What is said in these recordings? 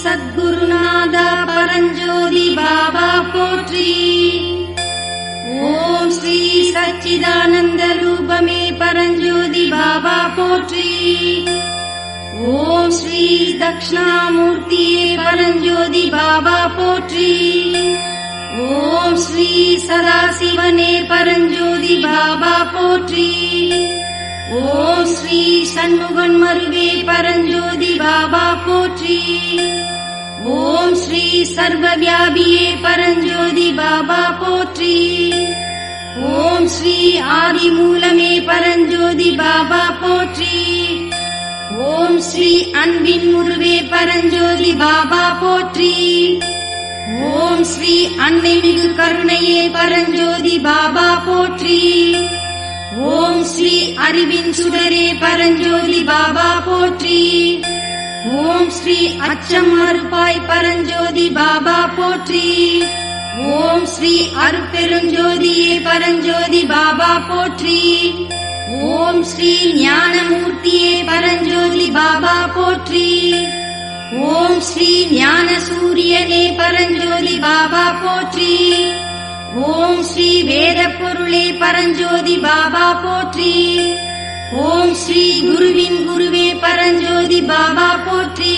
சத்குருநாத பரஞ்சோதி பாபா போற்றி. ஓம் ஸ்ரீ சச்சிதானந்த ரூபமே பரஞ்சோதி பாபா போற்றி. ஓம் ஸ்ரீ தக்ஷணாமூர்த்தியே பரஞ்சோதி பாபா போற்றி. ஓம் ஸ்ரீ சதாசிவனே பரஞ்சோதி பாபா போற்றி. ஓம் ஸ்ரீ சண்முகன் மருவே பரஞ்சோதி பாபா போற்றி. ஓம் ஸ்ரீ சர்வவியாபியே பரஞ்சோதி பாபா போற்றி. ஓம் ஸ்ரீ ஆதிமூலமே பரஞ்சோதி பாபா போற்றி. ஓம் ஸ்ரீ அன்பின் முருவே பரஞ்சோதி பாபா போற்றி. ஓம் ஸ்ரீ அன்னை மிகு கருணையே பரஞ்சோதி பாபா போற்றி. ஓம் ஸ்ரீ அறிவின் சுடரே பரஞ்சோதி பாபா போற்றி. ஓம் ஸ்ரீ அச்சம் மறுப்பாய் பரஞ்சோதி பாபா போற்றி. ஓம் ஸ்ரீ அருட்பெருஞ்சோதியே பரஞ்சோதி பாபா போற்றி. ஓம் ஸ்ரீ ஞானமூர்த்தியே பரஞ்சோதி பாபா போற்றி. ஓம் ஸ்ரீ ஞான சூரியனே பரஞ்சோதி பாபா போற்றி. ஓம் ஸ்ரீ வேத பொருளே பரஞ்சோதி பாபா போற்றி. ஓம் ஸ்ரீ குருவின் குருவே பரஞ்சோதி பாபா போற்றி.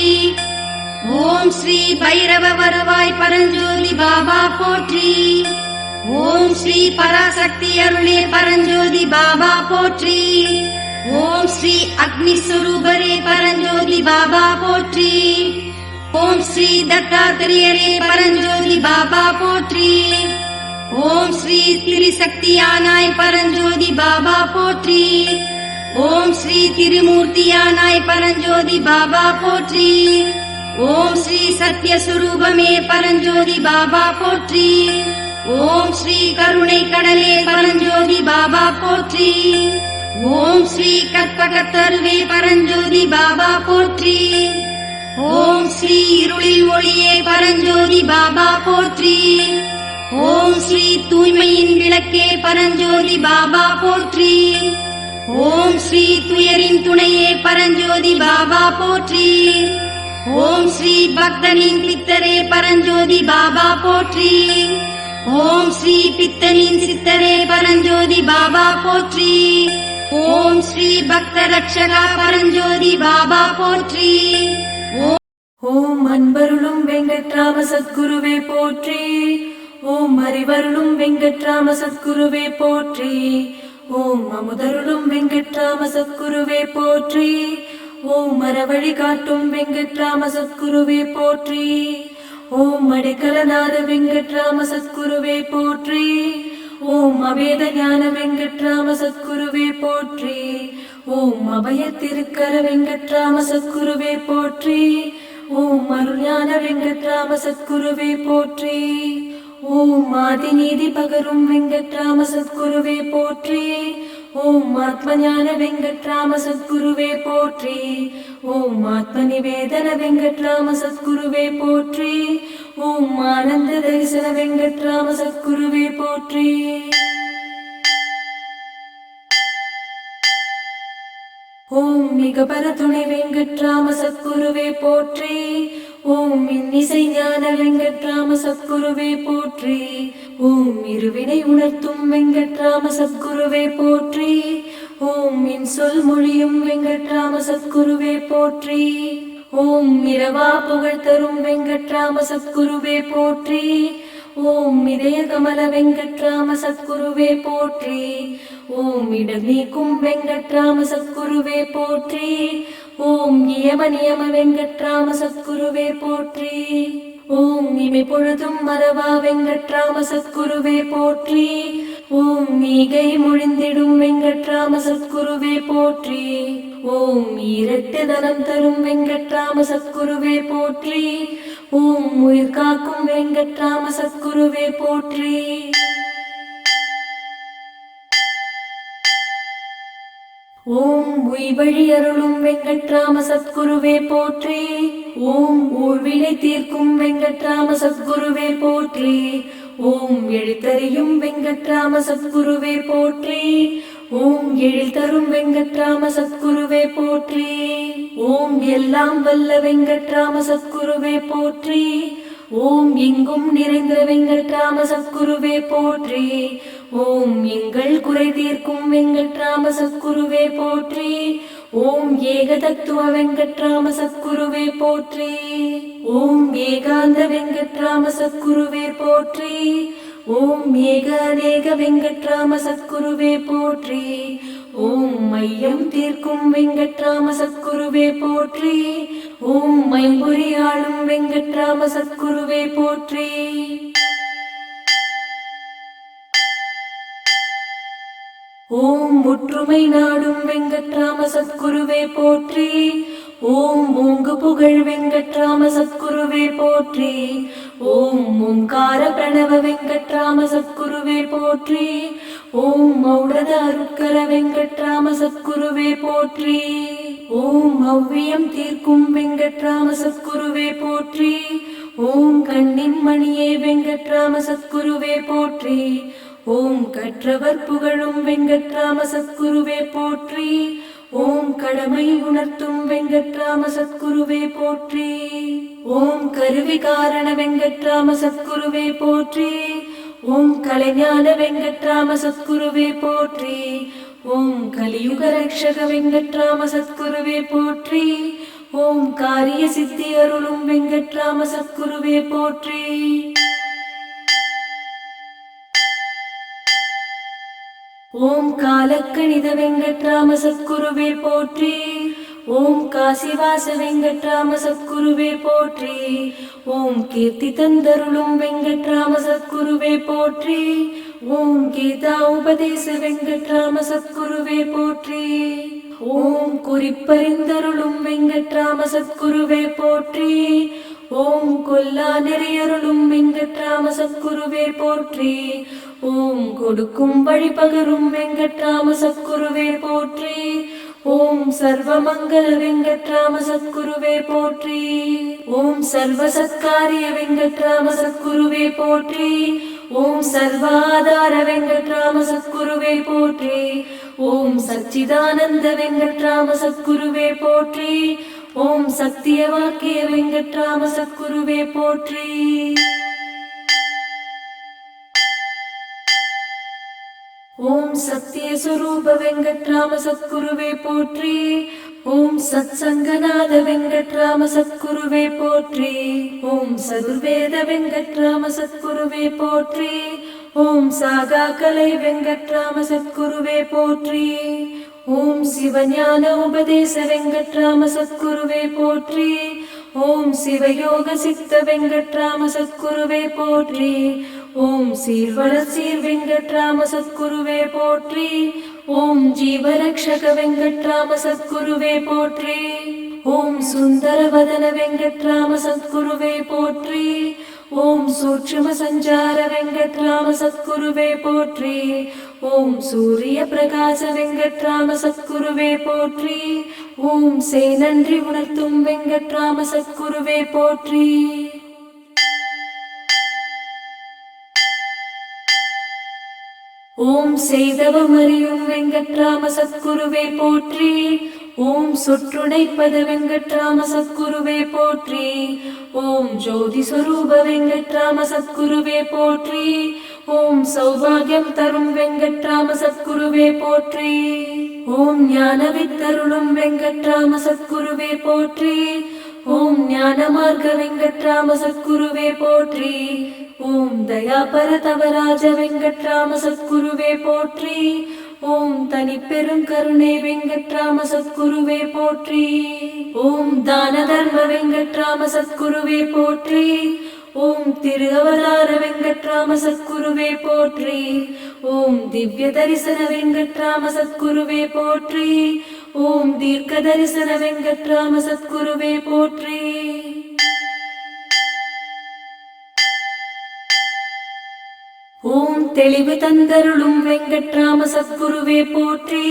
ஓம் ஸ்ரீ பைரவ வரவாய் பரஞ்சோதி பாபா போற்றி. ஓம் ஸ்ரீ பராசக்தி அருளே பரஞ்சோதி பாபா போற்றி. ஓம் ஸ்ரீ அக்னி ஸ்வரூபரே பரஞ்சோதி பாபா போற்றி. ஓம் ஸ்ரீ தத்தாத்திரேயரே பரஞ்சோதி பாபா போற்றி. ஓம் ஸ்ரீ திரிசக்தியானாய் பரஞ்சோதி பாபா போற்றி. ஓம் ஸ்ரீ திருமூர்த்தியானாய் பரஞ்சோதி பாபா போற்றி. ஓம் ஸ்ரீ சத்யஸ்வரூபமே பரஞ்சோதி பாபா போற்றி. ஓம் ஸ்ரீ கருணை கடலே பரஞ்சோதி பாபா போற்றி. ஓம் ஸ்ரீ கற்பகத்தருவே பரஞ்சோதி பாபா போற்றி. ஓம் ஸ்ரீ இருளில் ஒளியே பரஞ்சோதி பாபா போற்றி. ஓம் ஸ்ரீ தூய்மையின் விளக்கே பரஞ்சோதி பாபா போற்றி. ஓம் ஸ்ரீ துயரின் துணையே பரஞ்சோதி பாபா போற்றி. ஓம் ஸ்ரீ பக்தனின் பித்தரே பரஞ்சோதி பாபா போற்றி. ஓம் ஸ்ரீ பித்தனின் சித்தரே பரஞ்சோதி பாபா போற்றி. ஓம் ஸ்ரீ பக்த ரட்சகா பரஞ்சோதி பாபா போற்றி. ஓம் அன்பருளும் வெங்கட்ராம சத்குருவே போற்றி. ஓம் அறிவருளும் வெங்கட்ராம சத்குருவே போற்றி. ஓம் அமுதருளும் வெங்கட்ராம சத்குருவே போற்றி. ஓம் அறவழி காட்டும் வெங்கட்ராம சத்குருவே போற்றி. ஓம் அடைக்கலநாத வெங்கட்ராம சத்குருவே போற்றி. ஓம் அவேத ஞான வெங்கட்ராம சத்குருவே போற்றி. ஓம் அபய திருக்கர வெங்கட்ராம சத்குருவே போற்றி. ஓம் அருஞான வெங்கட்ராம சத்குருவே போற்றி. ஓம் ஆதிநீதி பகரும் வெங்கட்ராம சத்குருவே போற்றி. ஓம் ஆத்மஞான வெங்கட்ராம சத்குருவே போற்றி. ஓம் ஆத்ம நிவேதன வெங்கட்ராம சத்குருவே போற்றி. ஓம் ஆனந்த தரிசன வெங்கட்ராம சத்குருவே போற்றி. ஓம் மிக பரதுணை வெங்கட்ராம சத்குருவே போற்றி. ஓம் இன்னிசை ஞான வெங்கட்ராம சத்குருவே போற்றி. ஓம் இருவினை உணர்த்தும் வெங்கட்ராம சத்குருவே போற்றி. ஓம் இன் சொல் மொழியும் வெங்கட்ராம சத்குருவே போற்றி. ஓம் இரவா புகழ் தரும் வெங்கட்ராம சத்குருவே போற்றி. ஓம் இதய கமல வெங்கட்ராம சத்குருவே போற்றி. ஓம் இடர் நீக்கும் வெங்கட்ராம சத்குருவே போற்றி. ஓம் நியம நியம வெங்கட்ராம சத்குருவே போற்றி. ஓம் இமை பொழுதும் மறவா வெங்கட்ராம சத்குருவே போற்றி. ஓம் மீகை மொழிந்திடும் வெங்கட்ராம சத்குருவே போற்றி. ஓம் ஈரட்டு தனம் தரும் வெங்கட்ராம சத்குருவே போற்றி. ஓம் உயிர் காக்கும் வெங்கட்ராம சத்குருவே போற்றி. ஓம் உய்வழி அருளும் வெங்கட்ராம சத்குருவே போற்றி. ஓம் ஊழ்வினை தீர்க்கும் வெங்கட்ராம சத்குருவே போற்றி. ஓம் எழுத்தறியும் வெங்கட்ராம சத்குருவே போற்றி. ஓம் எழில் தரும் வெங்கட்ராம சத்குருவே போற்றி. ஓம் எல்லாம் வல்ல வெங்கட்ராம சத்குருவே போற்றி. ஓம் எங்கும் நிறைந்த வெங்கட்ராம சத்குருவே போற்றி. ஓம் எங்கள் குறை தீர்க்கும் வெங்கட்ராம சத்குருவே போற்றி. ஓம் ஏக தத்துவ வெங்கட்ராம சத்குருவே போற்றி. ஓம் ஏகாந்த வெங்கட்ராம சத்குருவே போற்றி. ஓம் ஏக அநேக வெங்கட்ராம சத்குருவே போற்றி. ஓம் மையம் தீர்க்கும் வெங்கட்ராம சத்குருவே போற்றி. ஓம் மைம்புரி ஆளும் வெங்கட்ராம சத்குருவே போற்றி. ஓம் ஒற்றுமை நாடும் வெங்கட்ராம சத்குருவே போற்றி. ஓம் ஓங்கு புகழ் வெங்கட்ராம சத்குருவே போற்றி. ஓம் ஓங்கார பிரணவ வெங்கட்ராம சத்குருவே போற்றி. ஓம் மௌடத அருட்கர வெங்கட்ராம சத்குருவே போற்றி. ஓம் அவ்வியம் தீர்க்கும் வெங்கட்ராம சத்குருவே போற்றி. ஓம் கண்ணின் மணியே வெங்கட்ராம சத்குருவே போற்றி. ஓம் கற்றவர் புகழும் வெங்கட்ராம சத்குருவே போற்றி. ஓம் கடமை உணர்த்தும் வெங்கட்ராம சத்குருவே போற்றி. ஓம் கருவி காரண வெங்கட்ராம சத்குருவே போற்றி. ஓம் கலைஞான வெங்கட்ராம சத்குருவே போற்றி. ஓம் கலியுக ரக்ஷக வெங்கட்ராம சத்குருவே போற்றி. ஓம் காரிய சித்தி அருளும் வெங்கட்ராம சத்குருவே போற்றி. ஓம் காலக்கணித வெங்கட்ராம சத்குருவே போற்றி. ஓம் காசிவாச வெங்கட்ராம சத்குருவே போற்றி. ஓம் கீர்த்தி தந்தருளும் வெங்கட்ராம சத்குருவே போற்றி. ஓம் கீதா உபதேச வெங்கட்ராம சத்குருவே போற்றி. ஓம் குறிப்பறிந்தருளும் வெங்கட்ராம சத்குருவே போற்றி. ஓம் கொல்லா நெறியருளும் வெங்கட்ராம சத்குருவே போற்றி. ஓம் கொடுக்கும் வழிபகரும் வெங்கட்ராம சத்குருவே போற்றி. ஓம் சர்வமங்கல வெங்கட்ராம சத்குருவே போற்றி. ஓம் சர்வசத்காரிய வெங்கட்ராம சத்குருவே போற்றி. ஓம் சர்வாதார வெங்கட்ராம சத்குருவே போற்றி. ஓம் சச்சிதானந்த வெங்கட்ராம சத்குருவே போற்றி. ஓம் சத்திய வாக்கிய வெங்கட்ராம சத்குருவே போற்றி. ஓம் சத்திய சுரூப வெங்கட்ராம சத்குருவே போற்றி. ஓம் சத்சங்கநாத வெங்கட்ராம சத்குருவே போற்றி. ஓம் சதுர்வேத வெங்கட்ராம சத்குருவே போற்றி. ஓம் சாகா கலை வெங்கட்ராம சத்குருவே போற்றி. ஓம் சிவஞான உபதேச வெங்கட்ராம சத்குருவே போற்றி. ஓம் சிவயோக சித்த வெங்கட்ராம சத்குருவே போற்றி. ஓம் சீர்வள சீர் வெங்கட்ராம சத்குருவே போற்றி. ஓம் ஜீவரக்ஷக வெங்கட்ராம சத்குருவே போற்றி. ஓம் சுந்தரவதன வெங்கட்ராம சத்குருவே போற்றி. ஓம் சூட்சும சஞ்சார வெங்கட்ராம சத்குருவே போற்றி. ஓம் சூரிய பிரகாச வெங்கட்ராம சத்குருவே போற்றி. ஓம் செய் நன்றி உணர்த்தும் வெங்கட்ராம சத்குருவே போற்றி. ஓம் செய்தவமறியும் வெங்கட்ராம சத்குருவே போற்றி. ஓம் சொற்றுணைப்பத வெங்கட்ராம சத்குருவே போற்றி. ஓம் ஜோதி ஸ்வரூப வெங்கட்ராம சத்குருவே போற்றி. ஓம் சௌபாகியம் தரும் வெங்கட்ராம சத்குருவே போற்றி. ஓம் ஞானவித்தருளும் வெங்கட்ராம சத்குருவே போற்றி. ஓம் ஞான மார்க்க வெங்கட்ராம சத்குருவே போற்றி. ஓம் தயாபர தவராஜ வெங்கட்ராம சத்குருவே போற்றி. ஓம் தனிப்பெரும் கருணை வெங்கட்ராம சத்குருவே போற்றி. ஓம் தான தர்ம வெங்கட்ராம சத்குருவே போற்றி. ஓம் திரு அவதார வெங்கட்ராம சத்குருவே போற்றி. ஓம் திவ்ய தரிசன வெங்கட்ராம சத்குருவே போற்றி. ஓம் தீர்க்க தரிசன வெங்கட்ராம சத்குருவே போற்றி. ஓம் தெளிவு தந்தருளும் வெங்கட்ராம சத்குருவே போற்றி.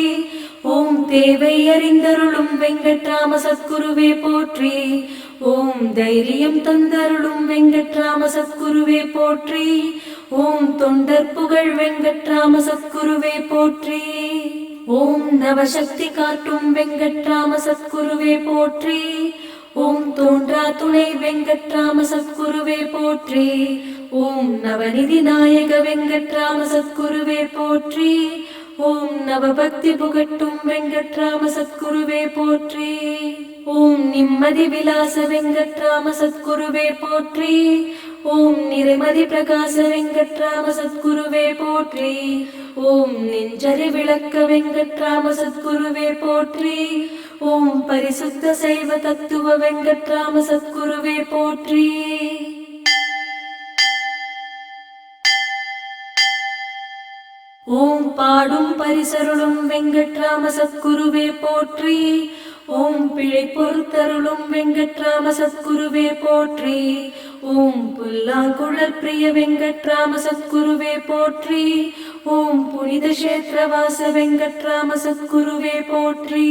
ஓம் தேவை அறிந்தருளும் வெங்கட்ராம சத்குருவே போற்றி. ஓம் தைரியம் தந்தருளும் வெங்கட்ராம சத்குருவே போற்றி. ஓம் தொண்டர் புகழ் வெங்கட்ராம சத்குருவே போற்றி. ஓம் நவசக்தி காட்டும் வெங்கட்ராம சத்குருவே போற்றி. ஓம் தோன்றா துணை வெங்கட்ராம சத்குருவே போற்றி. ஓம் நவநிதி நாயக வெங்கட்ராம சத்குருவே போற்றி. ஓம் நவபக்தி புகட்டும் வெங்கட்ராம சத்குருவே போற்றி. ஓம் நிம்மதி விலாச வெங்கட்ராம சத்குருவே போற்றி. ஓம் நிறைமதி பிரகாச வெங்கட்ராம சத்குருவே போற்றி. ஓம் நெஞ்சறி விளக்க வெங்கட்ராம சத்குருவே போற்றி. ஓம் பரிசுத்த சைவ தத்துவ வெங்கட்ராம சத்குருவே போற்றி. ஓம் பாடும் பரிசருளும் வெங்கட்ராம சத்குருவே போற்றி. ஓம் பிழை பொறுத்தருளும் வெங்கட்ராம சத்குருவே போற்றி. ஓம் புல்லாங்குழல் பிரிய வெங்கட்ராம சத்குருவே போற்றி. ஓம் புனித கஷேத்திரவாச வெங்கட்ராம சத்குருவே போற்றி.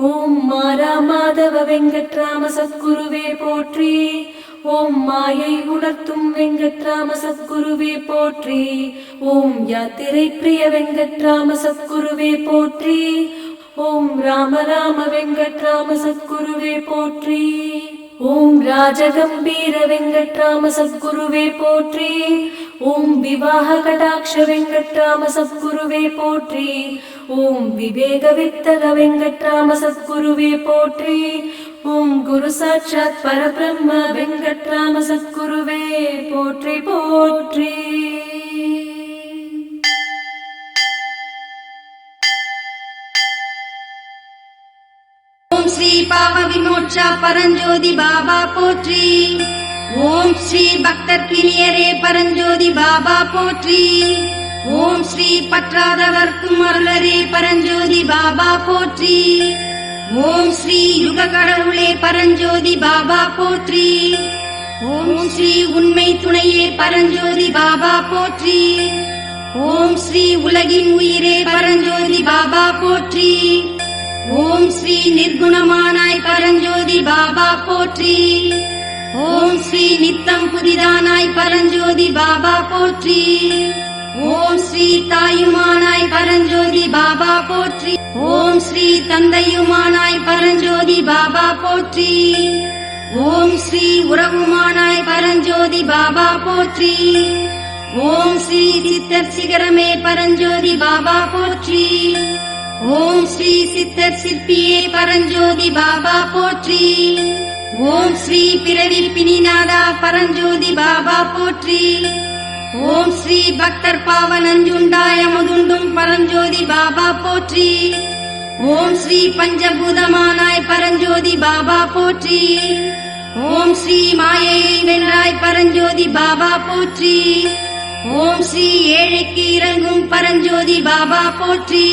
ஓம் மாரா மாதவ வெங்கட்ராம சத்குருவே போற்றி. ஓம் மாயை உணர்த்தும் வெங்கட்ராம சத்குருவே போற்றி. ஓம் யாத்திரை பிரிய வெங்கட்ராம சத்குருவே போற்றி. ஓம் ராம ராம வெங்கட்ராம சத்குருவே போற்றி. ஓம் ராஜகம்பீர வெங்கட்ராம சத்குருவே போற்றி. ஓம் விவாக கடாட்ச வெங்கட்ராம சத்குருவே போற்றி. ஓம் விவேக வித்தக வெங்கட்ராம சத்குருவே போற்றி. ஓம் குரு சாட்சாத் பரபிரம்ம வெங்கட்ராம சத்குருவே போற்றி போற்றி. ஓம் ஸ்ரீ பாவ விமோட்சா பரஞ்சோதி பாபா போற்றி. ஓம் ஸ்ரீ பக்தர் பிரியரே பரஞ்சோதி பாபா போற்றி. ஓம் ஸ்ரீ பற்றாதவர்க்கும் அருளரே பரஞ்சோதி பாபா போற்றி. ஓம் ஸ்ரீ யுக கடவுளே பரஞ்சோதி பாபா போற்றி. ஓம் ஸ்ரீ உண்மை துணையே பரஞ்சோதி பாபா போற்றி. ஓம் ஸ்ரீ உலகின் உயிரே பரஞ்சோதி பாபா போற்றி. ஓம் ஸ்ரீ நிர்குணமானாய் பரஞ்சோதி பாபா போற்றி. ஓம் ஸ்ரீ நித்தம் புதிதானாய் பரஞ்சோதி பாபா போற்றி. ஓம் ஸ்ரீ தாயுமானாய் பரஞ்சோதி பாபா போற்றி. ஓம் ஸ்ரீ தந்தையுமானாய் பரஞ்சோதி பாபா போற்றி. ஓம் ஸ்ரீ உறவுமானாய் பரஞ்சோதி பாபா போற்றி. ஓம் ஸ்ரீ சித்தர் சிகரமே பரஞ்சோதி பாபா போற்றி. ஓம் ஸ்ரீ சித்தர் சிற்பியே பரஞ்சோதி பாபா போற்றி. ஓம் ஸ்ரீ பிறவி பிணிநாதா பரஞ்சோதி பாபா போற்றி. ஓம் ஸ்ரீ பக்தர் பாவனஞ்சுண்டாய முதுண்டும் பரஞ்சோதி பாபா போற்றி. ஓம் ஸ்ரீ பஞ்சபூதமானாய் பரஞ்சோதி பாபா போற்றி. ஓம் ஸ்ரீ மாயையை வென்றாய் பரஞ்சோதி பாபா போற்றி. ஓம் ஸ்ரீ ஏழைக்கு இறங்கும் பரஞ்சோதி பாபா போற்றி.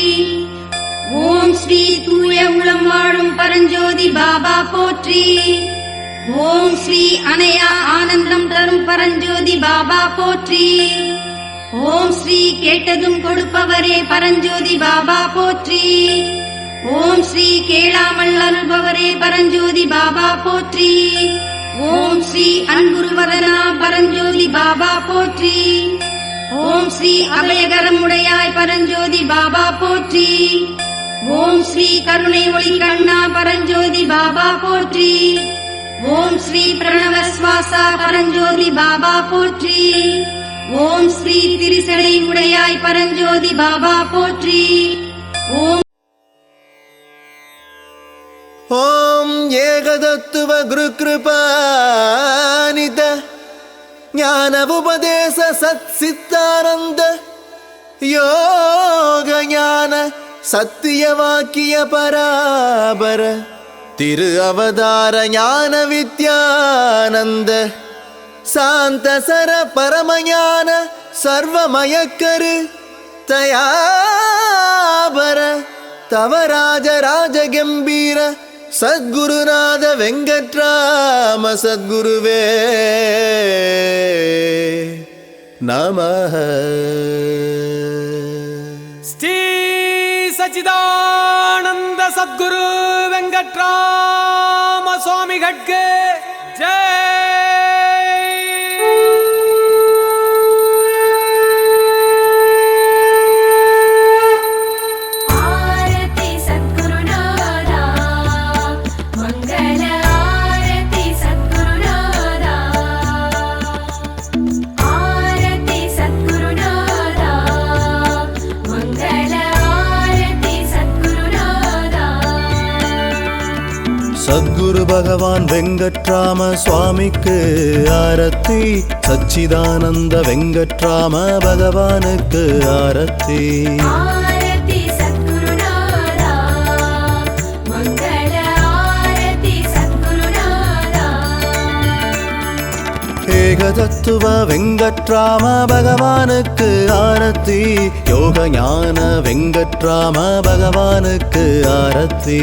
ஓம் ஸ்ரீ தூய உளம் வாழும் பரஞ்சோதி பாபா போற்றி. ஓம் ஸ்ரீ அணையா ஆனந்தம் தரும் பரஞ்சோதி பாபா போற்றி. ஓம் ஸ்ரீ கேட்டதும் கொடுப்பவரே பரஞ்சோதி பாபா போற்றி. ஓம் ஸ்ரீ கேளாமல் அருள்பவரே பரஞ்சோதி பாபா போற்றி. ஓம் ஸ்ரீ அன்புருவதனா பரஞ்சோதி பாபா போற்றி. ஓம் ஸ்ரீ அபயகரமுடையாய் பரஞ்சோதி பாபா போற்றி. ஓம் ஸ்ரீ கருணை ஒளி கண்ணா பரஞ்சோதி பாபா போற்றி. ஓம் ஸ்ரீ பிரணவஸ்வாசா பரஞ்சோதி பாபா போற்றி. ஓம் ஸ்ரீ திரிசடை உடையாய் பரஞ்சோதி பாபா போற்றி. ஓம் ஏகதத்துவ குரு கிருபாநித ஞான உபதேச சத் சித்தானந்த யோக ஞான சத்திய வாக்கிய பராபர திரு அவதார ஞான வித்யானந்த சாந்தசர பரமஞான சர்வமயக்கரு தயாபர தவராஜ ராஜகம்பீர சத்குருநாத வெங்கட்ராம சத்குருவே நமः. ஸ்ரீ சச்சிதானந்த சத்குரு வெங்கட்ராம சுவாமிகட்கு ஜெய். சத்குரு பகவான் வெங்கட்ராம சுவாமிக்கு ஆரத்தி. சச்சிதானந்த வெங்கட்ராம பகவானுக்கு ஆரத்தி. ஏகதத்துவ வெங்கட்ராம பகவானுக்கு ஆரத்தி. யோக ஞான வெங்கட்ராம பகவானுக்கு ஆரத்தி.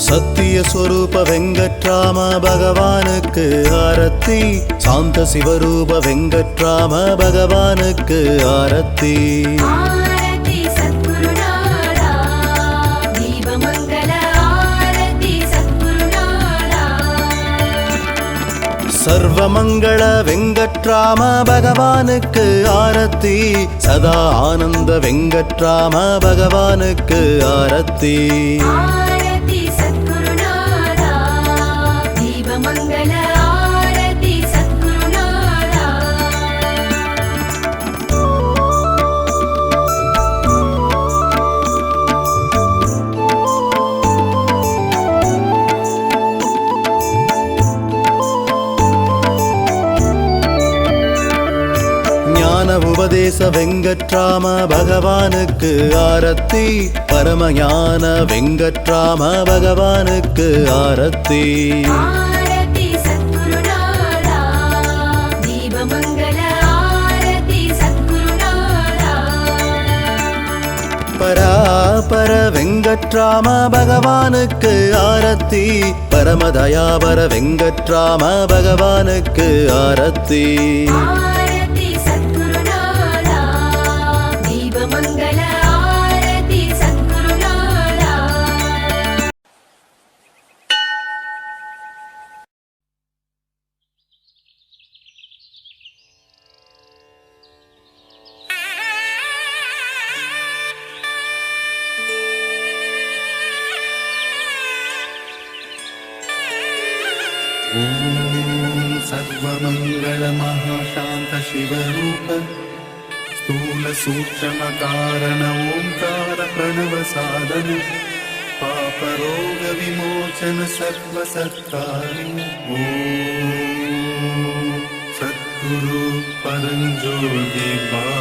சத்திய ஸ்வரூப வெங்கட்ராம பகவானுக்கு ஆரத்தி. சாந்த சிவரூப வெங்கட்ராம பகவானுக்கு ஆரத்தி. சர்வமங்கள வெங்கட்ராம பகவானுக்கு ஆரத்தி. சதா ஆனந்த வெங்கட்ராம பகவானுக்கு ஆரத்தி. உபதேச வெங்கட்ராம பகவானுக்கு ஆரத்தி. பரமஞான வெங்கட்ராம பகவானுக்கு ஆரத்தி. பராபர வெங்கட்ராம பகவானுக்கு ஆரத்தி. பரமதயாபர வெங்கட்ராம பகவானுக்கு ஆரத்தி. सर्वमंगल महाशांत शिवरूप स्थूल सूक्ष्म कारण ओंकार प्रणव साधन पाप रोग विमोचन सर्व सत्कारी ओम सद्गुरु परंज्योति बाबा.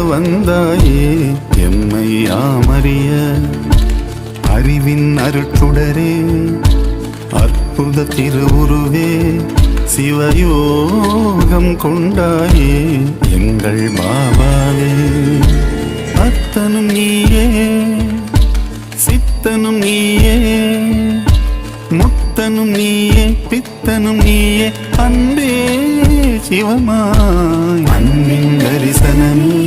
வந்தாயே எம்மை யாமறிய அறிவின் அருட்சுடரே அற்புத திருவுருவே சிவயோகம் கொண்டாயே எங்கள் பாபாவே அத்தனும் நீயே சித்தனும் நீயே முத்தனும் நீயே பித்தனும் நீயே அன்பே சிவமாய் அன்பின் தரிசனமே